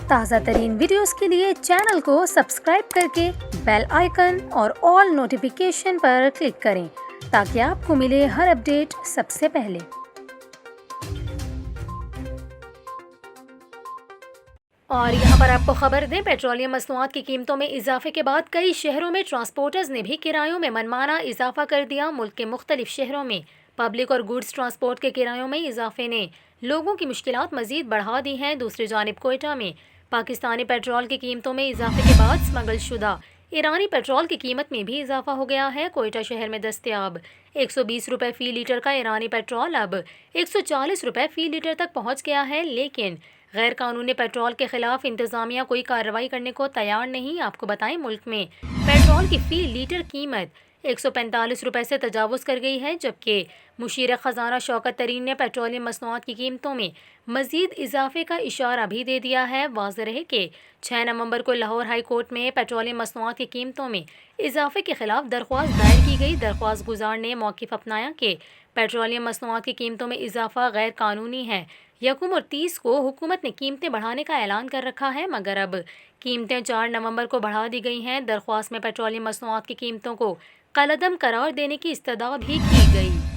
تازہ ترین ویڈیوز کے لیے چینل کو سبسکرائب کر کے بیل آئیکن اور آل نوٹیفیکیشن پر کلک کریں تاکہ آپ کو ملے ہر اپڈیٹ سب سے پہلے۔ اور یہاں پر آپ کو خبر دیں، پیٹرولیم مصنوعات کی قیمتوں میں اضافے کے بعد کئی شہروں میں ٹرانسپورٹرز نے بھی کرایوں میں منمانا اضافہ کر دیا۔ ملک کے مختلف شہروں میں پبلک اور گوڈز ٹرانسپورٹ کے کرایوں میں اضافے نے لوگوں کی مشکلات مزید بڑھا دی ہیں۔ دوسری جانب کوئٹہ میں پاکستانی پیٹرول کی قیمتوں میں اضافے کے بعد اسمگل شدہ ایرانی پیٹرول کی قیمت میں بھی اضافہ ہو گیا ہے۔ کوئٹہ شہر میں دستیاب 120 روپے فی لیٹر کا ایرانی پیٹرول اب 140 روپے فی لیٹر تک پہنچ گیا ہے، لیکن غیر قانونی پیٹرول کے خلاف انتظامیہ کوئی کارروائی کرنے کو تیار نہیں۔ آپ کو بتائیں، ملک میں پیٹرول کی فی لیٹر قیمت 145 روپے سے تجاوز کر گئی ہے، جبکہ مشیر خزانہ شوکت ترین نے پیٹرولیم مصنوعات کی قیمتوں میں مزید اضافے کا اشارہ بھی دے دیا ہے۔ واضح رہے کہ 6 نومبر کو لاہور ہائی کورٹ میں پیٹرولیم مصنوعات کی قیمتوں میں اضافے کے خلاف درخواست دائر کی گئی۔ درخواست گزار نے موقف اپنایا کہ پیٹرولیم مصنوعات کی قیمتوں میں اضافہ غیر قانونی ہے۔ 1 اور 30 کو حکومت نے قیمتیں بڑھانے کا اعلان کر رکھا ہے، مگر اب قیمتیں 4 نومبر کو بڑھا دی گئی ہیں۔ درخواست میں پیٹرولیم مصنوعات کی قیمتوں کو کالعدم قرار دینے کی استدعا بھی کی گئی۔